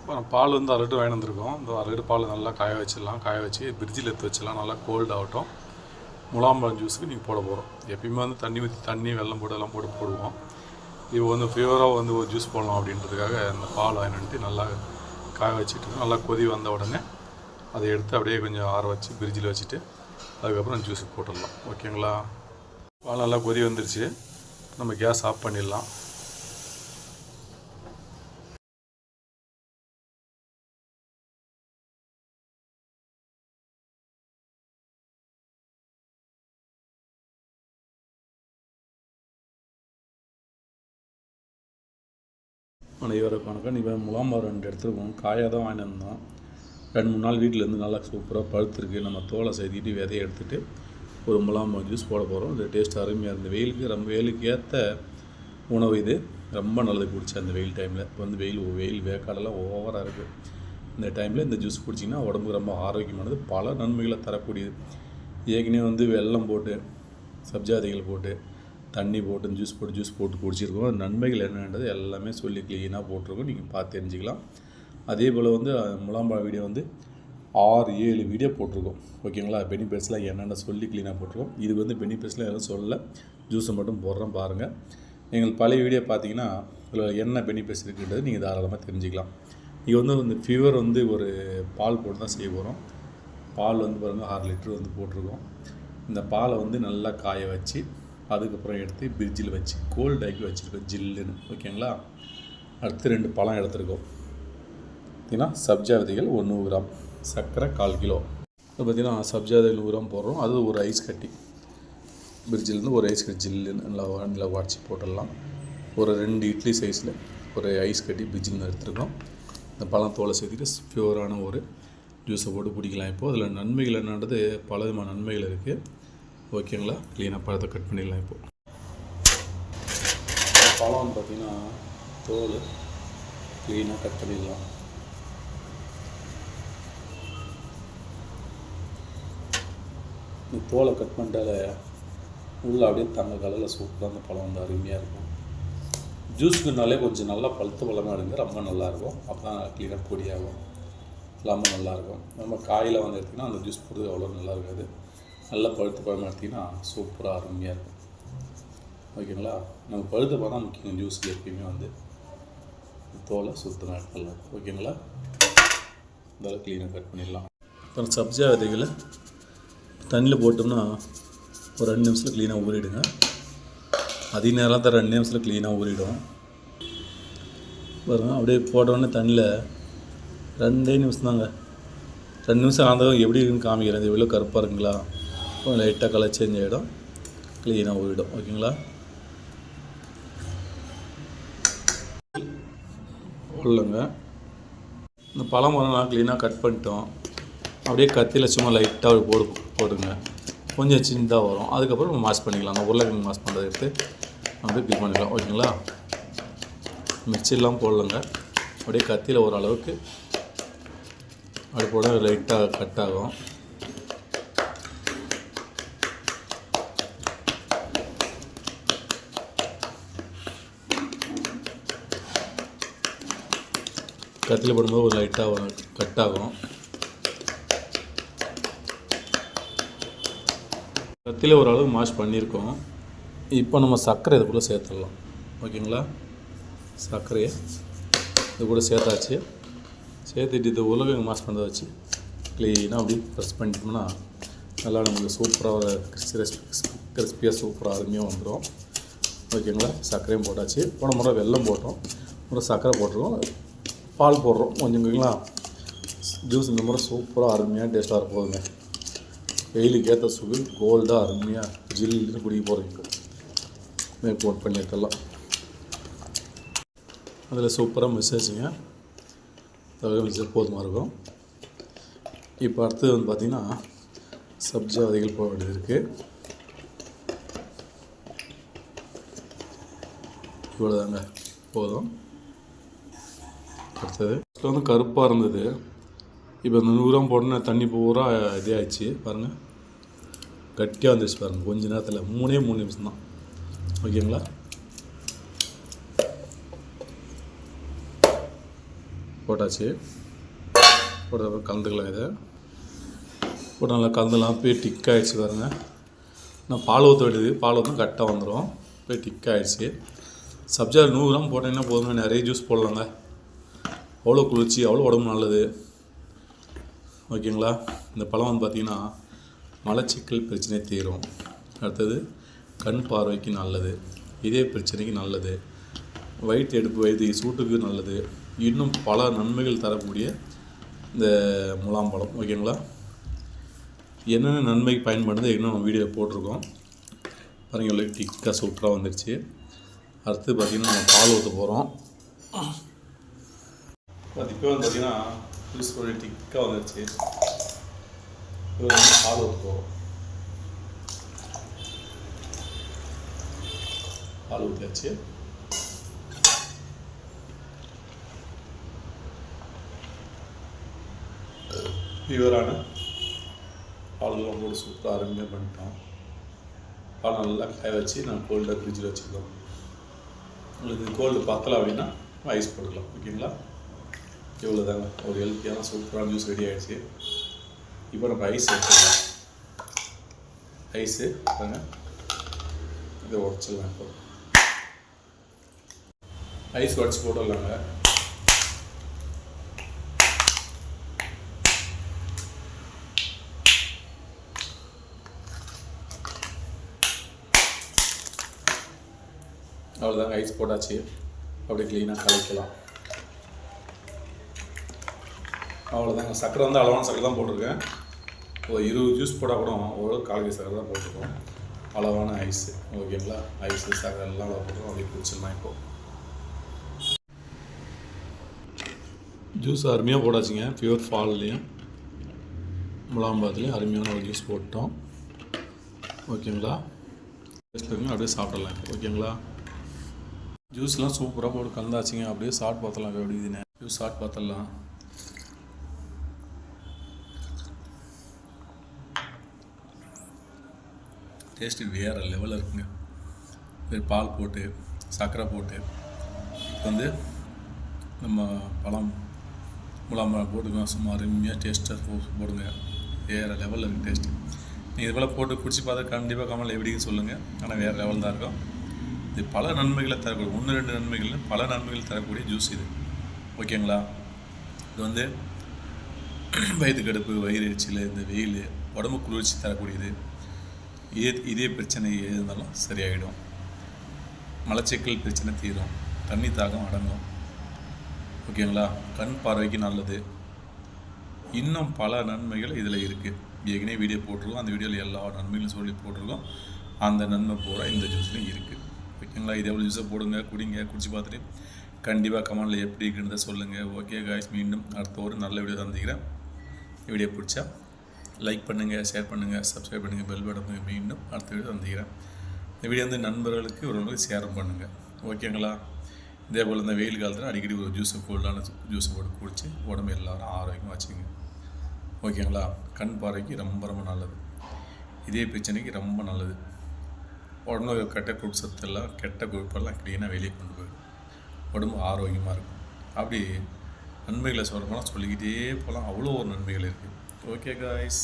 பால் வந்து 1 லிட்டர் வாங்கி வந்திருக்கோம். இந்த 1 லிட்டர் பால் நல்லா காய வச்சிடலாம். காய வச்சு ஃப்ரிட்ஜில் எடுத்து வச்சிடலாம். நல்லா கோல்ட் ஆகட்டும். முலாம்பழம் ஜூஸுக்கு நீங்கள் போட போகிறோம். எப்பயுமே வந்து தண்ணி ஊற்றி வெல்லம் போட்டு எல்லாம் போடுவோம். இப்போ வந்து ஃபீவராக வந்து ஒரு ஜூஸ் போடலாம் அப்படின்றதுக்காக அந்த பால் வாங்கிட்டு நல்லா காய வச்சுட்டு நல்லா கொதி வந்த உடனே அதை எடுத்து அப்படியே கொஞ்சம் ஆற வச்சு ஃப்ரிட்ஜில் வச்சுட்டு அதுக்கப்புறம் ஜூஸுக்கு போட்டுடலாம். ஓகேங்களா? பால் நல்லா கொதி வந்துருச்சு. நம்ம கேஸ் ஆஃப் பண்ணிடலாம். அனைவருக்கும் வணக்கம். இப்போ முலாம்பழம் 2 எடுத்துருக்கோம். காயாக தான் வாங்கிட்டு வந்தோம். 2-3 நாள் வீட்டிலேருந்து நல்லா சூப்பராக பழுத்துருக்கு. நம்ம தோலை சேர்த்திட்டு விதையை எடுத்துகிட்டு ஒரு முலாம்பழம் ஜூஸ் போட போகிறோம். இது டேஸ்ட் அருமையாக இருந்தது. வெயிலுக்கு ஏற்ற உணவு இது. ரொம்ப நல்லது குடிச்சா அந்த வெயில் டைமில். இப்போ வந்து வெயில் வேக்காடெல்லாம் ஓவராக இருக்குது. இந்த டைமில் இந்த ஜூஸ் குடிச்சிங்கன்னா உடம்புக்கு ரொம்ப ஆரோக்கியமானது, பல நன்மைகளை தரக்கூடியது. ஏற்கனவே வந்து வெல்லம் போட்டு சப்ஜா விதைகள் போட்டு தண்ணி போட்டு ஜூஸ் போட்டு குடிச்சிருக்கோம். நன்மைகள் என்னன்றது எல்லாமே சொல்லி க்ளீனாக போட்டிருக்கோம். நீங்கள் பார்த்து தெரிஞ்சுக்கலாம். அதே போல் வந்து முலாம்பழம் வீடியோ வந்து 6-7 வீடியோ போட்டிருக்கோம். ஓகேங்களா? பெனிஃபிட்ஸ்லாம் என்னென்ன சொல்லி க்ளீனாக போட்டிருக்கோம். இது வந்து பெனிஃபிட்ஸ்லாம் எதுவும் சொல்லலை, ஜூஸை மட்டும் போடுறோம் பாருங்கள். எங்களுக்கு பழைய வீடியோ பார்த்தீங்கன்னா அதில் என்ன பெனிஃபிட்ஸ் இருக்குன்றது நீங்கள் தாராளமாக தெரிஞ்சுக்கலாம். இது வந்து இந்த ஃபீவர் வந்து ஒரு பால் போட்டு தான் செய்ய போகிறோம். பால் வந்து பாருங்கள் 6 லிட்டர் வந்து போட்டிருக்கோம். இந்த பாலை வந்து நல்லா காய வச்சு அதுக்கப்புறம் எடுத்து ஃப்ரிட்ஜில் வச்சு கோல்ட் ஆக்கி வச்சுருக்கோம் ஜில்லுன்னு. ஓகேங்களா? அடுத்து 2 பழம் எடுத்துருக்கோம். பார்த்திங்கன்னா சப்ஜா விதைகள் 100 கிராம், சர்க்கரை 1/4 கிலோ. இப்போ பார்த்திங்கன்னா சப்ஜா விதைகள் 100 கிராம் போடுறோம். அது ஒரு ஐஸ் கட்டி ஃப்ரிட்ஜிலேருந்து ஒரு ஐஸ் கட்டி ஜில்லுன்னு நல்லா உடச்சி போட்டுடலாம். ஒரு 2 இட்லி சைஸில் ஒரு ஐஸ் கட்டி ஃப்ரிட்ஜில் எடுத்துருக்கோம். இந்த பழம் தோலை சேர்த்துட்டு பியூரான ஒரு ஜூஸை போட்டு குடிக்கலாம். இப்போது அதில் நன்மைகள் என்னன்றது பல விதமான நன்மைகள் இருக்குது. ஓகேங்களா? க்ளீனாக பழத்தை கட் பண்ணிடலாம். இப்போது பழம் பார்த்திங்கன்னா தோல் க்ளீனாக கட் பண்ணிடலாம். இந்த தோலை கட் பண்ணிட்டாலே உள்ளே அப்படியே தங்க கலரில் சூப்பராக அந்த பழம் வந்து அருமையாக இருக்கும். ஜூஸுக்குனாலே கொஞ்சம் நல்லா பழுத்த பழமாக எடுங்க, ரொம்ப நல்லாயிருக்கும். அப்போ தான் க்ளீனாக பொடியாகும், ரொம்ப நல்லாயிருக்கும். நம்ம காயில் வந்து எடுத்திங்கன்னா அந்த ஜூஸ் போடுறது அவ்வளோ நல்லா இருக்காது. நல்லா பழுத்து பழமாக எடுத்திங்கன்னா சூப்பராக அருமையாக இருக்கும். ஓகேங்களா? நம்ம பழுத்த பழம் தான் முக்கியம் ஜூஸில். எப்பயுமே வந்து தோலை சுத்தமாக எடுத்துடலாம். ஓகேங்களா? இதெல்லாம் க்ளீனாக கட் பண்ணிடலாம். அப்புறம் சப்ஜா விதைகளை தண்ணியில் போட்டோம்னா ஒரு 2 நிமிஷத்தில் க்ளீனாக ஊறிடுங்க. அதிக நேரம் தான் 2 நிமிஷத்தில் க்ளீனாக ஊறிடும். பாருங்கள், அப்படியே போட்டோடனே தண்ணியில் 2 நிமிஷம் தாங்க. 2 நிமிஷம் ஆனதும் எப்படி இருக்குன்னு காமிக்கிறேன். இது எவ்வளோ கருப்பாக இருக்குங்களா? கொஞ்சம் லைட்டாக கலர் சேஞ்ச் ஆகிடும், க்ளீனாக ஊறிடும். ஓகேங்களா? உள்ளங்க இந்த பழம் நான் க்ளீனாக கட் பண்ணிட்டோம். அப்படியே கத்தியில் சும்மா லைட்டாக போடுங்க. கொஞ்சம் சின்னதாக வரும். அதுக்கப்புறம் நம்ம மாஸ் பண்ணிக்கலாம். அந்த உருளைக்கிழங்கு மாஸ் பண்ணுறதை எடுத்து வந்து க்ளீன் பண்ணிக்கலாம். ஓகேங்களா? மிக்சிலாம் போடலங்க. அப்படியே கத்தியில் ஓரளவுக்கு அப்படி போட லைட்டாக கட் ஆகும். கத்தியில் போடும்போது ஒரு லைட்டாக கட் ஆகும். கத்தியில் ஓரளவு மாஷ் பண்ணியிருக்கோம். இப்போ நம்ம சர்க்கரை இது கூட சேர்த்துடலாம். ஓகேங்களா? சர்க்கரையை இது கூட சேர்த்தாச்சு. சேர்த்துட்டு இது உருளைக்கிழங்கு மாஸ் பண்ணுறதை வச்சு க்ளீனாக அப்படி ப்ரெஸ் பண்ணிட்டோம்னா நல்லா நமக்கு சூப்பராக ஒரு கிறிஸ்பியாக சூப்பராக அருமையாக வந்துடும். ஓகேங்களா? சர்க்கரையும் போட்டாச்சு. போன முறை வெல்லம் போட்டோம், முறை சர்க்கரை போட்டுருக்கோம், பால் போடுறோம் கொஞ்சங்களா. ஜூஸ் இந்த முறை சூப்பராக அருமையாக டேஸ்ட்டாக இருப்போங்க. வெயிலுக்கு ஏற்ற சுகர் கோல்டாக அருமையாக ஜில்லுன்னு குடிக்க போகிறீங்க. போட் பண்ணி எடுத்துடலாம். அதில் சூப்பராக மிக்ஸ் மிக்சர் போதுமாக இருக்கும். இப்போ அடுத்தது வந்து பார்த்திங்கன்னா சப்ஜா விதைகள் போட வேண்டியது இருக்குது. இவ்வளோதாங்க, போதும். அடுத்தது வந்து கருப்பாக இருந்தது. இப்போ இந்த 100 கிராம் போட்டோன்னா தண்ணி பூரா இதே ஆயிடுச்சு. பாருங்கள், கட்டியாக வந்துடுச்சு பாருங்கள். கொஞ்சம் நேரத்தில் 3 நிமிஷம் தான். ஓகேங்களா? போட்டாச்சு. போட்டதுக்கப்புறம் கலந்துக்கலாம். இதை போட்டு நல்லா கலந்துலாம். போய் டிக் ஆகிடுச்சு பாருங்க. நான் பால் ஊற்ற வேண்டியது, பால் ஊற்றினா கரெக்டாக வந்துடும். போய் டிக் ஆகிடுச்சு. சப்ஜா 100 கிராம் போட்டிங்கன்னா போதுங்க, நிறைய ஜூஸ் போடலாங்க. அவ்வளோ குளிர்ச்சி, அவ்வளோ உடம்பு நல்லது. ஓகேங்களா. இந்த பழம் வந்து பார்த்திங்கன்னா மலச்சிக்கல் பிரச்சனை தீரும். அடுத்தது கண் பார்வைக்கு நல்லது, இதய பிரச்சனைக்கு நல்லது, வயிற்று எடுப்பு வயிற்று சூட்டுக்கு நல்லது, இன்னும் பல நன்மைகள் தரக்கூடிய இந்த முலாம்பழம். ஓகேங்களா. என்னென்ன நன்மைக்கு பயன்படுது இன்னும் நம்ம வீடியோ போட்டிருக்கோம் பாருங்கள். டிக்காக சூப்பராக வந்துடுச்சு. அடுத்து பார்த்திங்கன்னா நம்ம பால் ஊற்ற போகிறோம். இப்போ வந்து பார்த்திங்கன்னா ஜூஸ் ஒரு டிக்காக வந்துடுச்சு. இப்போ வந்து பால் ஊற்ற போகிறோம். பால் ஊற்றியாச்சு. பியூரான பாலெல்லாம் போட்டு சூப்பராக அருமையாக பண்ணிட்டோம். பால் நல்லா காய வச்சு நான் கோல்டாக ஃப்ரிட்ஜில் வச்சுருக்கோம். உங்களுக்கு கோல்டு பத்தலை அப்படின்னா ஐஸ் போட்டுக்கலாம். ஓகேங்களா. இவ்வளோ தாங்க, ஒரு ஹெல்த்தியான சூப்பரான ஜூஸ் ரெடி ஆகிடுச்சு. இப்போ நம்ம ஐஸ் எடுத்துக்கலாம். ஐஸு பாருங்க, இதை உடச்சிடலாம். இப்போ ஐஸ் உடச்சி போட்டுடலாங்க. அவ்வளோதாங்க, ஐஸ் போட்டாச்சு. அப்படியே க்ளீனாக கலக்கலாம். அவ்வளோதாங்க. சக்கரை வந்து அளவான சக்கரை தான் போட்டிருக்கேன். ஒரு 20 ஜூஸ் போட்டால் கூட ஒரு 1/4 சக்கரை தான் போட்டிருக்கோம். அளவான ஐஸு. ஓகேங்களா. ஐஸு சக்கரை எல்லாம் போட்டுருக்கோம். அப்படியே குடிச்சிடலாம். இப்போது ஜூஸ் அருமையாக போட்டாச்சுங்க. பியூர் ஃபால்லையும் முலாம்பழத்துலேயும் அருமையான ஒரு ஜூஸ் போட்டோம். ஓகேங்களா. அப்படியே சாப்பிடலாம். ஓகேங்களா. ஜூஸ்லாம் சூப்பராக போட்டு கலந்தாச்சுங்க. அப்படியே சாப்பிட்டு பார்த்தலாம். எப்படி இதுன்னு ஜூஸ் சாப்பிட்டு பார்த்துடலாம். டேஸ்ட்டு வேறு லெவலில் இருக்குங்க. பால் போட்டு சர்க்கரை போட்டு வந்து நம்ம பழம் முலாம்பழம் போட்டுக்கலாம். சும்மா அருமையாக டேஸ்ட்டாக போடுங்க. வேறு லெவலில் இருக்குது டேஸ்ட்டு. நீங்கள் இது போல் போட்டு குடிச்சு பார்த்தா கண்டிப்பாக கமெண்ட்டில் எப்படின்னு சொல்லுங்கள். ஆனால் வேறு லெவல் தான் இருக்கும். இது பல நன்மைகளை தரக்கூடிய 1-2 நன்மைகள் பல நன்மைகள் தரக்கூடிய ஜூஸ் இது. ஓகேங்களா. இது வந்து வயிற்று கடுப்பு, வயிறு எரிச்சல், இந்த வெயில், உடம்பு குளிர்ச்சி தரக்கூடியது. இதே பிரச்சனை இருந்தாலும் சரியாயிடும். மலச்சிக்கல் பிரச்சனை தீரும். தண்ணி தாகம் அடங்கும். ஓகேங்களா. கண் பார்வைக்கு நல்லது. இன்னும் பல நன்மைகள் இதில் இருக்குது. ஏற்கனவே வீடியோ போட்டிருக்கோம். அந்த வீடியோவில் எல்லா நன்மைகளும் சொல்லி போட்டிருக்கோம். அந்த நன்மை பூரா இந்த ஜூஸ்லையும் இருக்குது. ஓகேங்களா. இதே எவ்வளோ ஜூஸை போடுங்க, குடிங்க. குடிச்சு பார்த்துட்டு கண்டிப்பாக கமெண்டில் எப்படி இருக்குன்றத சொல்லுங்கள். ஓகே காய்ஸ், மீண்டும் அடுத்த ஒரு நல்ல வீடியோ தந்துக்கிறேன். வீடியோ பிடிச்சா லைக் பண்ணுங்கள், ஷேர் பண்ணுங்கள், சப்ஸ்கிரைப் பண்ணுங்கள், பெல் பட்டன். மீண்டும் அடுத்த வீடியோ தந்துக்கிறேன். இந்த வீடியோ வந்து நண்பர்களுக்கு ஒருவங்களுக்கு ஷேர் பண்ணுங்கள். ஓகேங்களா. இதே போல் இந்த வெயில் காலத்தில் அடிக்கடி ஒரு ஜூஸை கோல்டான ஜூஸை போட்டு குடித்து உடம்பு எல்லோரும் ஆரோக்கியமாக வச்சுங்க. ஓகேங்களா. கண் பார்வைக்கு ரொம்ப ரொம்ப நல்லது. இதே பிரச்சனைக்கு ரொம்ப நல்லது. உடம்புல கெட்ட கொழுப்பு சத்தெல்லாம் கெட்ட கொழுப்பெல்லாம் க்ளீனாக வெளியே கொண்டு போயிடும். உடம்பு ஆரோக்கியமாக இருக்கும். அப்படி நன்மைகளை சொல்ல போனால் சொல்லிக்கிட்டே போகலாம். அவ்வளோ ஒரு நன்மைகள் இருக்குது. Okay guys.